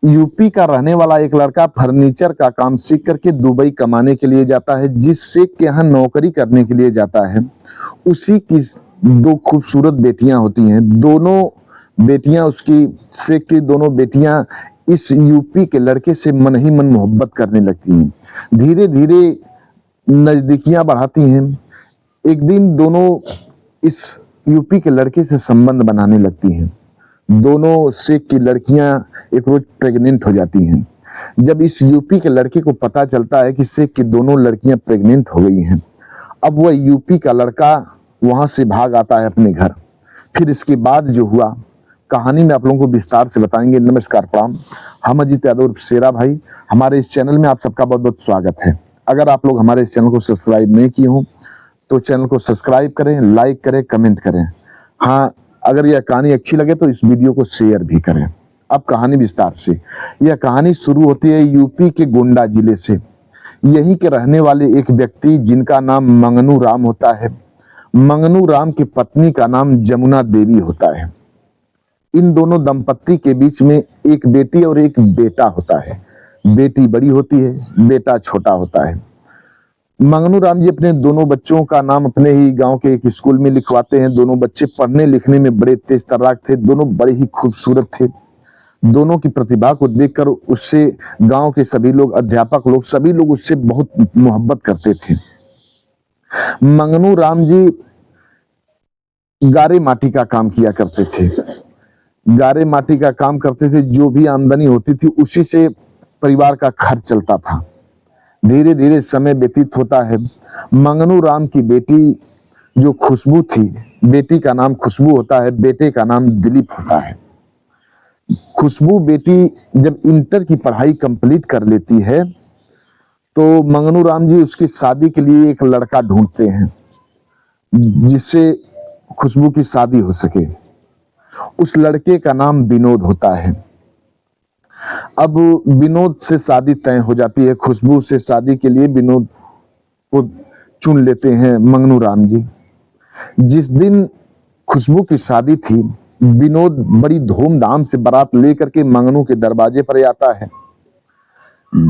UP का रहने वाला एक लड़का फर्नीचर का काम सीख करके दुबई कमाने के लिए जाता है। जिस शेख के यहाँ नौकरी करने के लिए जाता है, उसी की दो खूबसूरत बेटियां होती हैं। दोनों बेटियां उसकी शेख की दोनों बेटियां इस यूपी के लड़के से मन ही मन मोहब्बत करने लगती हैं। धीरे धीरे नजदीकियां बढ़ाती हैं। एक दिन दोनों इस यूपी के लड़के से संबंध बनाने लगती हैं। दोनों शेख की लड़कियां एक रोज प्रेग्नेंट हो जाती हैं। जब इस यूपी के लड़के को पता चलता है कि शेख की दोनों लड़कियां प्रेग्नेंट हो गई हैं, अब वह यूपी का लड़का वहां से भाग आता है अपने घर। फिर इसके बाद जो हुआ कहानी में आप लोगों को विस्तार से बताएंगे। नमस्कार, प्रणाम। हम अजीत यादव उर्फ शेरा भाई, हमारे इस चैनल में आप सबका बहुत बहुत स्वागत है। अगर आप लोग हमारे इस चैनल को सब्सक्राइब नहीं किए हो तो चैनल को सब्सक्राइब करें, लाइक करें, कमेंट करें। हाँ, अगर यह कहानी अच्छी लगे तो इस वीडियो को शेयर भी करें। अब कहानी विस्तार से। यह कहानी शुरू होती है यूपी के गोंडा जिले से। यहीं के रहने वाले एक व्यक्ति जिनका नाम मंगनू राम होता है, मंगनू राम की पत्नी का नाम जमुना देवी होता है। इन दोनों दंपत्ति के बीच में एक बेटी और एक बेटा होता है। बेटी बड़ी होती है, बेटा छोटा होता है। मंगनू राम जी अपने दोनों बच्चों का नाम अपने ही गांव के एक स्कूल में लिखवाते हैं। दोनों बच्चे पढ़ने लिखने में बड़े तेज तर्राक थे। दोनों बड़े ही खूबसूरत थे। दोनों की प्रतिभा को देखकर उससे गांव के सभी लोग, अध्यापक लोग, सभी लोग उससे बहुत मोहब्बत करते थे। मंगनू राम जी गारे माटी का काम किया करते थे। गारे माटी का काम करते थे। जो भी आमदनी होती थी उसी से परिवार का खर्च चलता था। धीरे धीरे समय व्यतीत होता है। मंगनू राम की बेटी जो खुशबू थी, बेटी का नाम खुशबू होता है, बेटे का नाम दिलीप होता है। खुशबू बेटी जब इंटर की पढ़ाई कंप्लीट कर लेती है तो मंगनू राम जी उसकी शादी के लिए एक लड़का ढूंढते हैं जिससे खुशबू की शादी हो सके। उस लड़के का नाम विनोद होता है। अब विनोद से शादी तय हो जाती है। खुशबू से शादी के लिए विनोद को चुन लेते हैं मंगनू राम जी। जिस दिन खुशबू की शादी थी, विनोद बड़ी धूमधाम से बारात लेकर के मंगनू के दरवाजे पर आता है।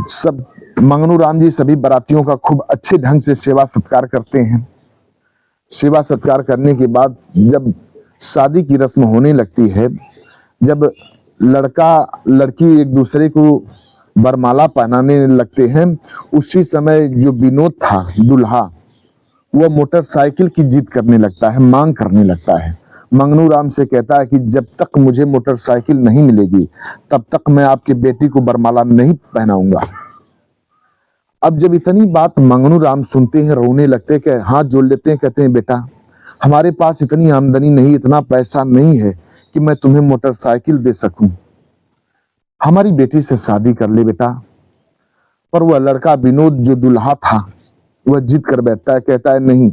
सब मंगनू राम जी सभी बारातियों का खूब अच्छे ढंग से सेवा सत्कार करते हैं। सेवा सत्कार करने के बाद जब शादी की रस्म होने लगती है, जब लड़का लड़की एक दूसरे को वरमाला पहनाने लगते हैं, उसी समय जो विनोद था दूल्हा, वह मोटरसाइकिल की जिद करने लगता है, मांग करने लगता है। मंगनू राम से कहता है कि जब तक मुझे मोटरसाइकिल नहीं मिलेगी तब तक मैं आपकी बेटी को वरमाला नहीं पहनाऊंगा। अब जब इतनी बात मंगनू राम सुनते हैं, रोने लगते हैं, कि हाथ जोड़ लेते हैं, कहते हैं बेटा हमारे पास इतनी आमदनी नहीं, इतना पैसा नहीं है कि मैं तुम्हें मोटरसाइकिल दे सकूं। हमारी बेटी से शादी कर ले बेटा। पर वह लड़का विनोद जो दूल्हा था वह जिद कर बैठता है, कहता है नहीं,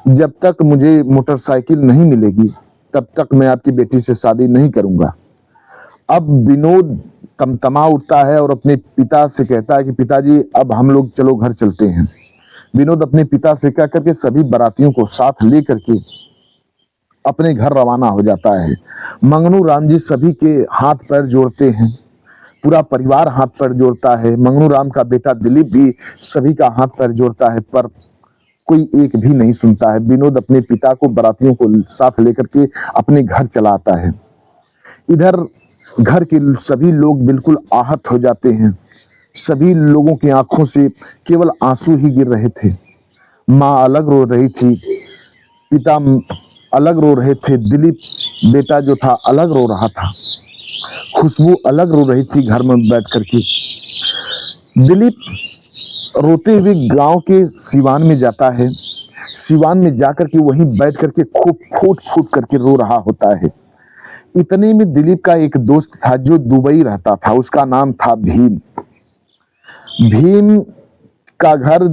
जब तक मुझे मोटरसाइकिल नहीं मिलेगी तब तक मैं आपकी बेटी से शादी नहीं करूंगा। अब विनोद तमतमा उठता है और अपने पिता से कहता है कि पिताजी अब हम लोग चलो घर चलते हैं। विनोद अपने पिता से कह करके सभी बारातियों को साथ लेकर के अपने घर रवाना हो जाता है। मंगनू राम जी सभी के हाथ पैर जोड़ते हैं, पूरा परिवार हाथ पैर जोड़ता है। मंगनू राम का बेटा दिलीप भी सभी का हाथ पैर जोड़ता है, पर कोई एक भी नहीं सुनता है। विनोद अपने पिता को, बारातियों को साथ लेकर के अपने घर चला आता है। इधर घर के सभी लोग बिल्कुल आहत हो जाते हैं। सभी लोगों की आंखों से केवल आंसू ही गिर रहे थे। माँ अलग रो रही थी, पिता अलग रो रहे थे, दिलीप बेटा जो था अलग रो रहा था, खुशबू अलग रो रही थी घर में बैठ करके। दिलीप रोते हुए गांव के सिवान में जाता है। सिवान में जाकर के वहीं बैठ करके खूब फूट फूट करके रो रहा होता है। इतने में दिलीप का एक दोस्त था जो दुबई रहता था, उसका नाम था भीम। भीम का घर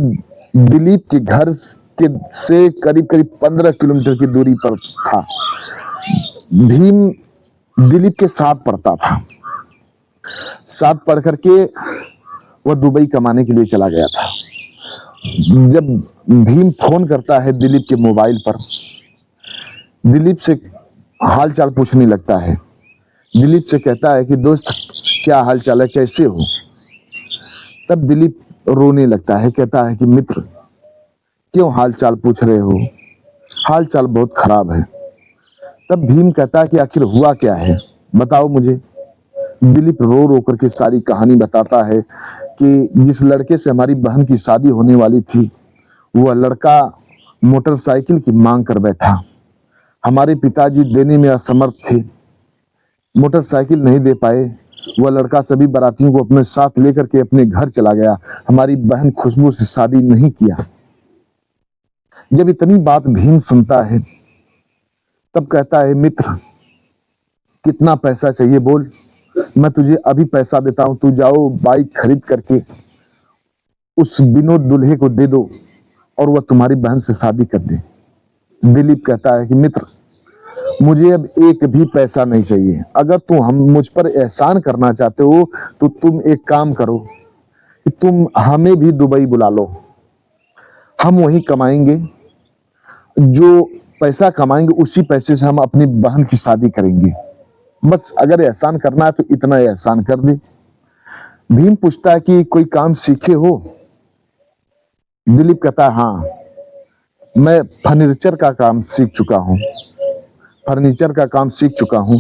दिलीप के घर से करीब करीब 15 किलोमीटर की दूरी पर था। भीम दिलीप के साथ पढ़ता था। साथ पढ़ करके वह दुबई कमाने के लिए चला गया था। जब भीम फोन करता है दिलीप के मोबाइल पर, दिलीप से हाल चाल पूछने लगता है। दिलीप से कहता है कि दोस्त क्या हाल चाल है, कैसे हो। तब दिलीप रोने लगता है, कहता है कि मित्र क्यों हाल चाल पूछ रहे हो, हाल चाल बहुत खराब है। तब भीम कहता है कि आखिर हुआ क्या है, बताओ मुझे। दिलीप रो रो करके सारी कहानी बताता है कि जिस लड़के से हमारी बहन की शादी होने वाली थी, वह लड़का मोटरसाइकिल की मांग कर बैठा। हमारे पिताजी देने में असमर्थ थे, मोटरसाइकिल नहीं दे पाए। वह लड़का सभी बारातियों को अपने साथ लेकर के अपने घर चला गया। हमारी बहन खुशबू से शादी नहीं किया। जब इतनी बात भीम सुनता है तब कहता है, मित्र कितना पैसा चाहिए बोल, मैं तुझे अभी पैसा देता हूं, तू जाओ बाइक खरीद करके उस विनोद दूल्हे को दे दो और वह तुम्हारी बहन से शादी कर दे। दिलीप कहता है कि मित्र मुझे अब एक भी पैसा नहीं चाहिए। अगर तुम हम मुझ पर एहसान करना चाहते हो तो तुम एक काम करो कि तुम हमें भी दुबई बुला लो, हम वहीं कमाएंगे, जो पैसा कमाएंगे उसी पैसे से हम अपनी बहन की शादी करेंगे। बस अगर एहसान करना है तो इतना एहसान कर दे। भीम पूछता है कि कोई काम सीखे हो। दिलीप कहता है, हाँ मैं फर्नीचर का काम सीख चुका हूं, फर्नीचर का काम सीख चुका हूं,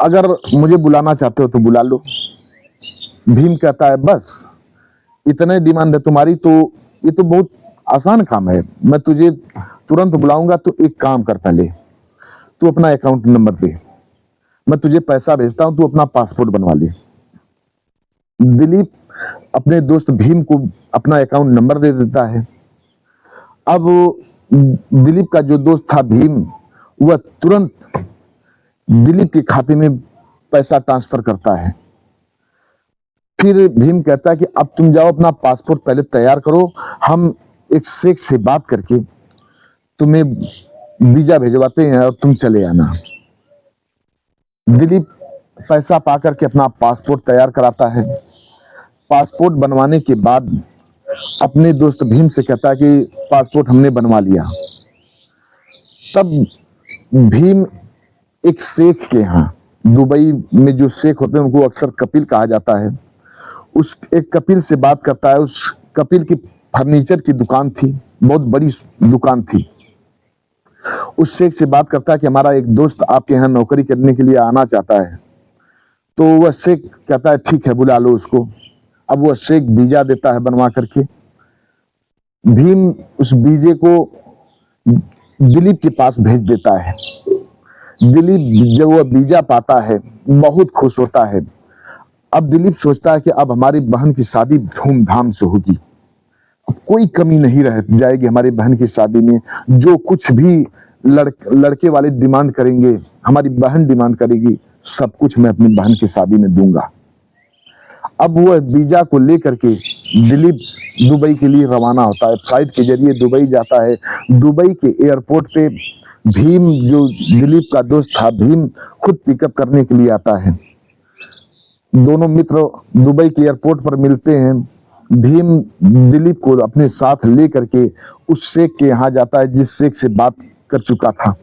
अगर मुझे बुलाना चाहते हो तो बुला लो। भीम कहता है, बस इतने डिमांड है तुम्हारी तो ये तो बहुत आसान काम है, मैं तुझे तुरंत बुलाऊंगा। तो एक काम कर, पहले तू अपना अकाउंट नंबर दे, मैं तुझे पैसा भेजता हूं, तू अपना पासपोर्ट बनवा ले। दिलीप अपने दोस्त भीम को अपना अकाउंट नंबर दे देता है। अब दिलीप का जो दोस्त था भीम, वह तुरंत दिलीप के खाते में पैसा ट्रांसफर करता है। फिर भीम कहता है कि अब तुम जाओ अपना पासपोर्ट पहले तैयार करो, हम एक शेख से बात करके तुम्हें वीजा भेजवाते हैं और तुम चले आना। दिलीप पैसा पा करके अपना पासपोर्ट तैयार कराता है। पासपोर्ट बनवाने के बाद अपने दोस्त भीम से कहता है कि पासपोर्ट हमने बनवा लिया। तब भीम एक शेख के यहाँ, दुबई में जो शेख होते हैं उनको अक्सर कपिल कहा जाता है, उस एक कपिल से बात करता है। उस कपिल की फर्नीचर की दुकान थी, बहुत बड़ी दुकान थी। उस शेख से बात करता है कि हमारा एक दोस्त आपके यहाँ नौकरी करने के लिए आना चाहता है। तो वह शेख कहता है ठीक है बुला लो उसको। अब वह शेख वीजा देता है बनवा करके। भीम उस वीजे को दिलीप के पास भेज देता है। दिलीप जब वह वीजा पाता है बहुत खुश होता है। अब दिलीप सोचता है कि अब हमारी बहन की शादी धूमधाम से होगी, अब कोई कमी नहीं रह जाएगी हमारी बहन की शादी में। जो कुछ भी लड़के वाले डिमांड करेंगे, हमारी बहन डिमांड करेगी, सब कुछ मैं अपनी बहन की शादी में दूंगा। अब वह वीजा को लेकर के दिलीप दुबई के लिए रवाना होता है, फ्लाइट के जरिए दुबई जाता है। दुबई के एयरपोर्ट पे भीम, जो दिलीप का दोस्त था, भीम खुद पिकअप करने के लिए आता है। दोनों मित्र दुबई के एयरपोर्ट पर मिलते हैं। भीम दिलीप को अपने साथ लेकर के उस शेख के यहाँ जाता है जिस शेख से बात कर चुका था।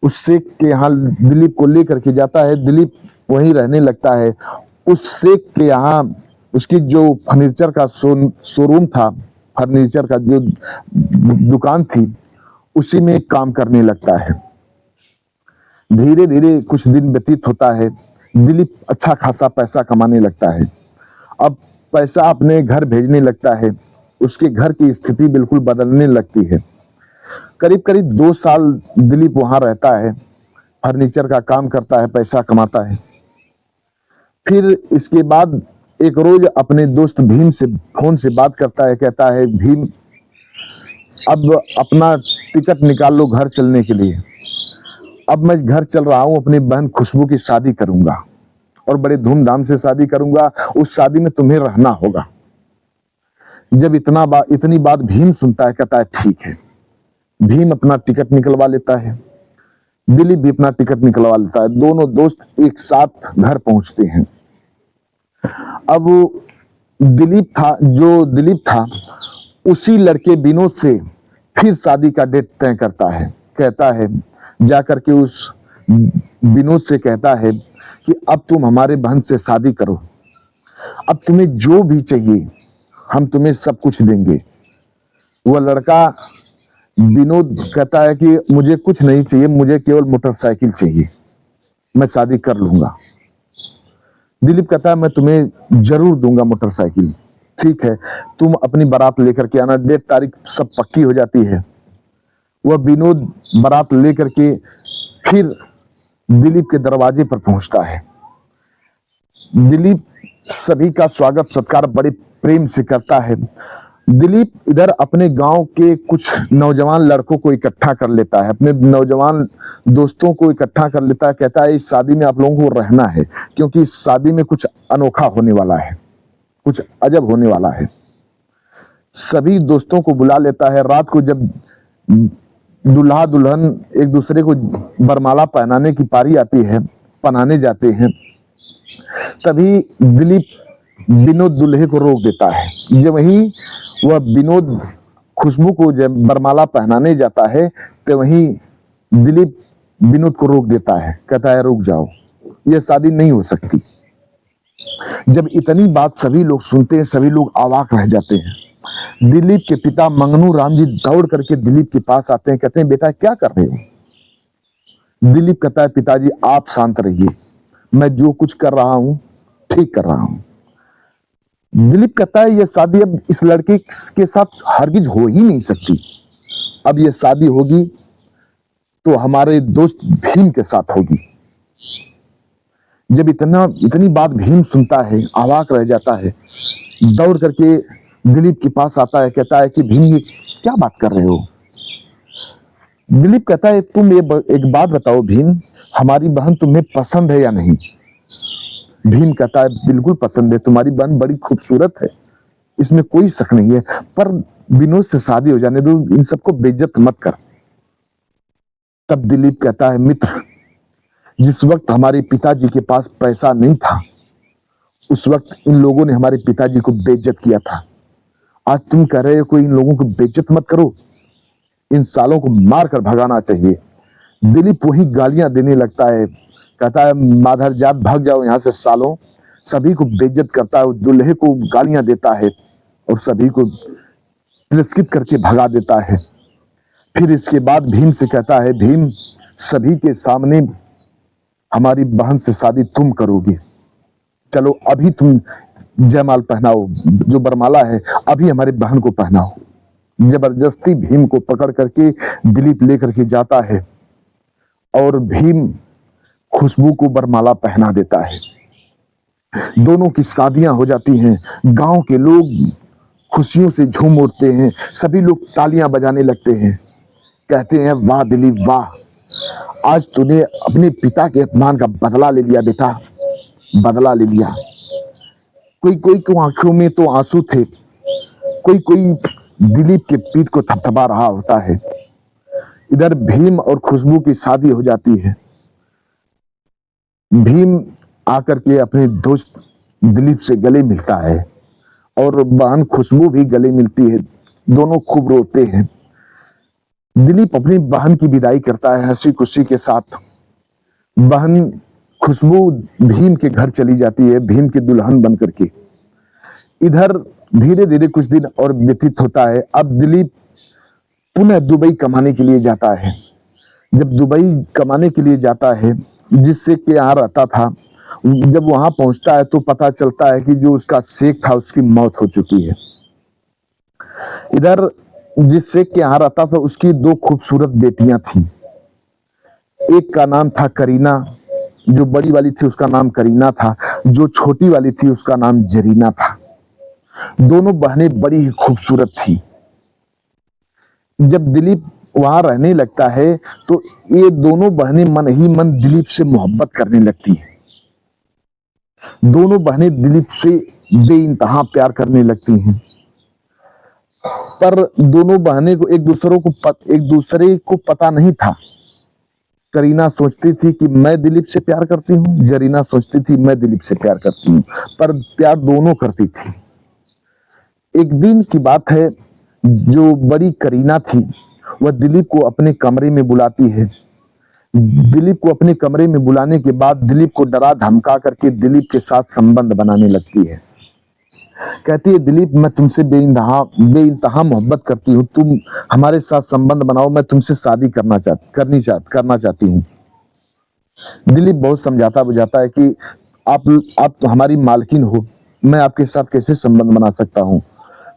उस शेख के यहाँ दिलीप को लेकर के जाता है। दिलीप वहीं रहने लगता है। उस शेख के यहाँ उसकी जो फर्नीचर का शोरूम था, फर्नीचर का जो दुकान थी, उसी में काम करने लगता है। धीरे धीरे कुछ दिन व्यतीत होता है। दिलीप अच्छा खासा पैसा कमाने लगता है। अब पैसा अपने घर भेजने लगता है। उसके घर की स्थिति बिल्कुल बदलने लगती है। करीब करीब 2 साल दिलीप वहां रहता है, फर्नीचर का काम करता है, पैसा कमाता है। फिर इसके बाद एक रोज अपने दोस्त भीम से फोन से बात करता है। कहता है, भीम अब अपना टिकट निकाल लो घर चलने के लिए। अब मैं घर चल रहा हूं, अपनी बहन खुशबू की शादी करूंगा और बड़े धूमधाम से शादी करूंगा। उस शादी में तुम्हें रहना होगा। जब इतनी बात भीम सुनता है, कहता है ठीक है। भीम अपना टिकट निकलवा लेता है, दिलीप भी अपना टिकट निकलवा लेता है। दोनों दोस्त एक साथ घर पहुंचते हैं। अब दिलीप था उसी लड़के विनोद से फिर शादी का डेट तय करता है। कहता है जाकर के उस विनोद से कहता है कि अब तुम हमारे बहन से शादी करो, अब तुम्हें जो भी चाहिए हम तुम्हें सब कुछ देंगे। वह लड़का विनोद कहता है कि मुझे कुछ नहीं चाहिए, मुझे केवल मोटरसाइकिल चाहिए, मैं शादी कर लूंगा। दिलीप कहता है मैं तुम्हें जरूर दूंगा मोटरसाइकिल, ठीक है तुम अपनी बारात लेकर के आना। डेट तारीख सब पक्की हो जाती है। वह विनोद बारात लेकर के फिर दिलीप के दरवाजे पर पहुंचता है। दिलीप सभी का स्वागत सत्कार बड़े प्रेम से करता है। दिलीप इधर अपने गांव के कुछ नौजवान लड़कों को इकट्ठा कर लेता है, अपने नौजवान दोस्तों को इकट्ठा कर लेता है। कहता है इस शादी में आप लोगों को रहना है, क्योंकि इस शादी में कुछ अनोखा होने वाला है, कुछ अजब होने वाला है। सभी दोस्तों को बुला लेता है। रात को जब दूल्हा दुल्हन एक दूसरे को बरमाला पहनाने की पारी आती है, पहनाने जाते हैं, तभी दिलीप विनोद दूल्हे को रोक देता है। जब वही वह विनोद खुशबू को जब बरमाला पहनाने जाता है तो वहीं दिलीप विनोद को रोक देता है। कहता है रुक जाओ, यह शादी नहीं हो सकती। जब इतनी बात सभी लोग सुनते हैं, सभी लोग अवाक रह जाते हैं। दिलीप के पिता मंगनू राम जी दौड़ करके दिलीप के पास आते हैं। कहते हैं बेटा क्या कर रहे हो? दिलीप कहता है पिताजी आप शांत रहिए, मैं जो कुछ कर रहा हूं ठीक कर रहा हूं। दिलीप कहता है यह शादी अब इस लड़के के साथ हरगिज हो ही नहीं सकती। अब यह शादी होगी तो हमारे दोस्त भीम के साथ होगी। जब इतनी बात भीम सुनता है, अवाक रह जाता है, दौड़ करके दिलीप के पास आता है। कहता है कि भीम ये क्या बात कर रहे हो? दिलीप कहता है तुम ये एक बात बताओ भीम, हमारी बहन तुम्हें पसंद है या नहीं? भीम कहता है बिल्कुल पसंद है, तुम्हारी बहन बड़ी खूबसूरत है, इसमें कोई शक नहीं है, पर विनोद से शादी हो जाने दो, इन सबको बेइज्जत मत कर। तब दिलीप कहता है मित्र, जिस वक्त हमारे पिताजी के पास पैसा नहीं था उस वक्त इन लोगों ने हमारे पिताजी को बेइज्जत किया था। आज तुम कह रहे हो कोई इन लोगों को बेइज्जत मत करो, इन सालों को मार कर भगाना चाहिए। दिलीप वही गालियां देने लगता है। कहता है माधर जात भाग जाओ यहाँ से सालों, सभी को बेइज्जत करता है, दूल्हे को गालियां देता है और सभी को तिरस्कृत करके भगा देता है। फिर इसके बाद भीम से कहता है भीम सभी के सामने हमारी बहन से शादी तुम करोगे, चलो अभी तुम जयमाल पहनाओ, जो बरमाला है अभी हमारी बहन को पहनाओ। जबरदस्ती भीम को पकड़ करके दिलीप लेकर के जाता है और भीम खुशबू को बरमाला पहना देता है। दोनों की शादियां हो जाती हैं। गांव के लोग खुशियों से झूम उठते हैं, सभी लोग तालियां बजाने लगते हैं, कहते हैं वाह दिलीप वाह, आज तूने अपने पिता के अपमान का बदला ले लिया बेटा, बदला ले लिया। कोई कोई को आंखों में तो आंसू थे, कोई कोई दिलीप के पीठ को थपथपा रहा होता है। इधर भीम और खुशबू की शादी हो जाती है। भीम आकर के अपने दोस्त दिलीप से गले मिलता है और बहन खुशबू भी गले मिलती है, दोनों खूब रोते हैं। दिलीप अपनी बहन की विदाई करता है हंसी खुशी के साथ। बहन खुशबू भीम के घर चली जाती है, भीम की दुल्हन बन करके। इधर धीरे धीरे कुछ दिन और व्यतीत होता है। अब दिलीप पुनः दुबई कमाने के लिए जाता है। जब दुबई कमाने के लिए जाता है, जिससे कि यहाँ रहता था, जब वहां पहुंचता है तो पता चलता है कि जो उसका शेख था उसकी मौत हो चुकी है। इधर जिस शेख के यहाँ रहता था उसकी दो खूबसूरत बेटियां थी। एक का नाम था करीना, जो बड़ी वाली थी उसका नाम करीना था, जो छोटी वाली थी उसका नाम जरीना था। दोनों बहनें बड़ी ही खूबसूरत थी। जब दिलीप वहां रहने लगता है तो ये दोनों बहनें मन ही मन दिलीप से मोहब्बत करने लगती हैं। दोनों बहनें दिलीप से बेइंतहा प्यार करने लगती हैं, पर दोनों बहनें को एक दूसरे को पता नहीं था। करीना सोचती थी कि मैं दिलीप से प्यार करती हूँ, जरीना सोचती थी मैं दिलीप से प्यार करती हूँ, पर प्यार दोनों करती थी। एक दिन की बात है, जो बड़ी करीना थी वह दिलीप को अपने कमरे में बुलाती है। दिलीप को अपने कमरे में बुलाने के बाद दिलीप को डरा धमका करके दिलीप के साथ संबंध बनाने लगती है। कहती है, दिलीप मैं तुमसे बेइंतहा मोहब्बत करती हूँ, तुम हमारे साथ संबंध बनाओ, मैं तुमसे शादी करना चाहती हूँ। दिलीप बहुत समझाता बुझाता है कि आप तो हमारी मालकिन हो, मैं आपके साथ कैसे संबंध बना सकता हूँ,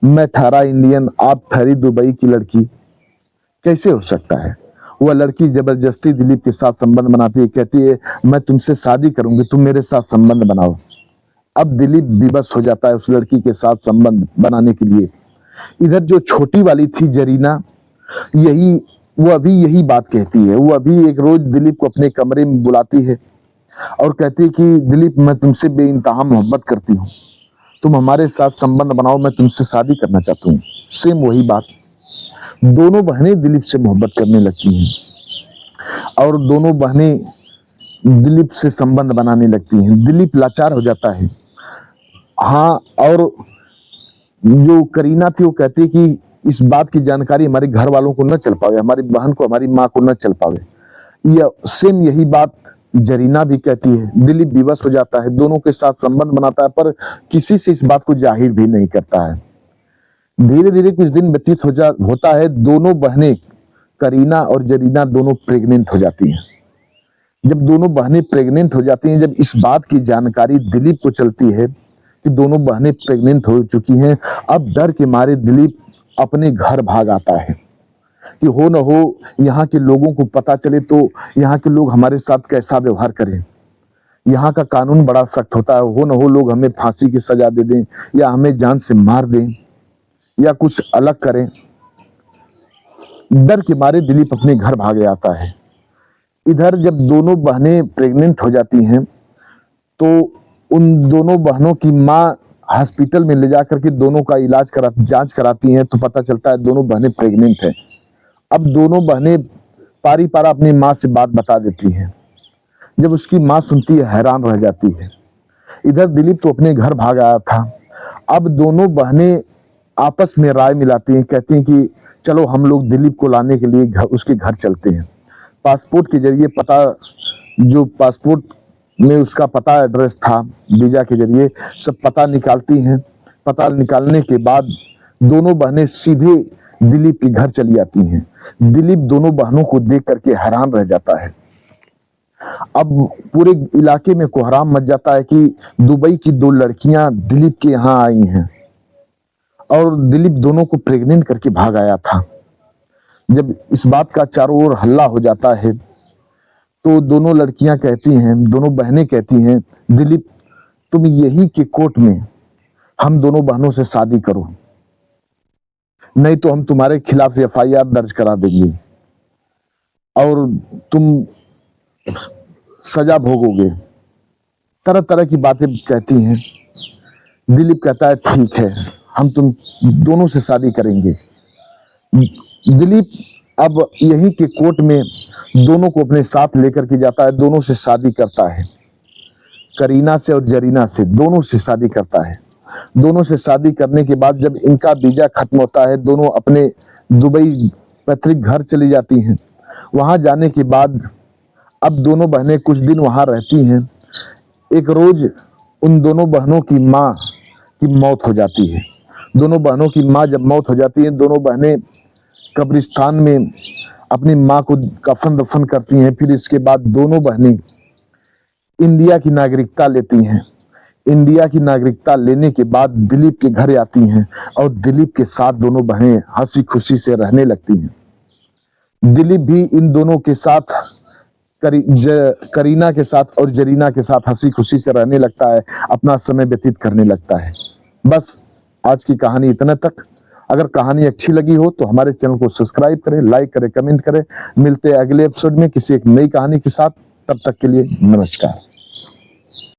मैं ठहरा इंडियन, आप ठहरी दुबई की लड़की, कैसे हो सकता है। वह लड़की जबरदस्ती दिलीप के साथ संबंध बनाती है, कहती है मैं तुमसे शादी करूंगी, तुम मेरे साथ संबंध बनाओ। अब दिलीप विवश हो जाता है उस लड़की के साथ संबंध बनाने के लिए। इधर जो छोटी वाली थी जरीना, वो अभी यही बात कहती है। वो अभी एक रोज दिलीप को अपने कमरे में बुलाती है और कहती है कि दिलीप मैं तुमसे बेइंतहा मोहब्बत करती हूँ, तुम हमारे साथ संबंध बनाओ, मैं तुमसे शादी करना चाहती हूँ। सेम वही बात, दोनों बहनें दिलीप से मोहब्बत करने लगती हैं और दोनों बहनें दिलीप से संबंध बनाने लगती हैं। दिलीप लाचार हो जाता है। हाँ, और जो करीना थी वो कहती है कि इस बात की जानकारी हमारे घर वालों को न चल पावे, हमारी बहन को, हमारी माँ को न चल पावे। सेम यही बात जरीना भी कहती है। दिलीप विवश हो जाता है, दोनों के साथ संबंध बनाता है पर किसी से इस बात को जाहिर भी नहीं करता है। धीरे धीरे कुछ दिन व्यतीत होता है, दोनों बहनें करीना और जरीना दोनों प्रेग्नेंट हो जाती हैं। जब दोनों बहनें प्रेग्नेंट हो जाती हैं, जब इस बात की जानकारी दिलीप को चलती है कि दोनों बहनें प्रेग्नेंट हो चुकी हैं, अब डर के मारे दिलीप अपने घर भाग आता है कि हो न हो यहाँ के लोगों को पता चले तो यहाँ के लोग हमारे साथ कैसा व्यवहार करें। यहाँ का कानून बड़ा सख्त होता है, हो न हो लोग हमें फांसी की सजा दे दें या हमें जान से मार दें या कुछ अलग करें। डर के मारे दिलीप अपने घर भागे आता है। इधर जब दोनों बहनें प्रेग्नेंट हो जाती हैं तो उन दोनों बहनों की माँ हॉस्पिटल में ले जाकर के दोनों का जांच कराती हैं तो पता चलता है दोनों बहनें प्रेग्नेंट हैं। अब दोनों बहनें पारी पारा अपनी माँ से बात बता देती हैं। जब उसकी माँ सुनती है हैरान रह जाती है। इधर दिलीप तो अपने घर भाग आया था। अब दोनों बहनें आपस में राय मिलाती हैं, कहती हैं कि चलो हम लोग दिलीप को लाने के लिए उसके घर चलते हैं। पासपोर्ट के जरिए जो पासपोर्ट में उसका पता एड्रेस था, वीजा के जरिए सब पता निकालती हैं। पता निकालने के बाद दोनों बहनें सीधे दिलीप के घर चली आती हैं। दिलीप दोनों बहनों को देख करके हैरान रह जाता है। अब पूरे इलाके में कोहराम मच जाता है कि दुबई की दो लड़कियां दिलीप के यहाँ आई हैं और दिलीप दोनों को प्रेग्नेंट करके भाग आया था। जब इस बात का चारों ओर हल्ला हो जाता है तो दोनों लड़कियां कहती हैं, दोनों बहनें कहती हैं, दिलीप तुम यही के कोर्ट में हम दोनों बहनों से शादी करो, नहीं तो हम तुम्हारे खिलाफ एफआईआर दर्ज करा देंगे और तुम सजा भोगोगे। तरह तरह की बातें कहती हैं। दिलीप कहता है ठीक है, हम तुम दोनों से शादी करेंगे। दिलीप अब यही के कोर्ट में दोनों को अपने साथ लेकर के जाता है, दोनों से शादी करता है। करीना से और जरीना से दोनों से शादी करता है। दोनों से शादी करने के बाद जब इनका वीजा खत्म होता है, दोनों अपने दुबई पैतृक घर चली जाती हैं। वहां जाने के बाद अब दोनों बहनें कुछ दिन वहां रहती हैं। एक रोज उन दोनों बहनों की माँ की मौत हो जाती है। दोनों बहनों की माँ जब मौत हो जाती है, दोनों बहनें कब्रिस्तान में अपनी माँ को कफन दफन करती हैं। फिर इसके बाद दोनों बहनें इंडिया की नागरिकता लेती हैं। इंडिया की नागरिकता लेने के बाद दिलीप के घर आती हैं और दिलीप के साथ दोनों बहनें हंसी खुशी से रहने लगती हैं। दिलीप भी इन दोनों के साथ करीना के साथ और जरीना के साथ हंसी खुशी से रहने लगता है, अपना समय व्यतीत करने लगता है। बस आज की कहानी इतना तक। अगर कहानी अच्छी लगी हो तो हमारे चैनल को सब्सक्राइब करें, लाइक करें, कमेंट करें। मिलते हैं अगले एपिसोड में किसी एक नई कहानी के साथ। तब तक के लिए नमस्कार।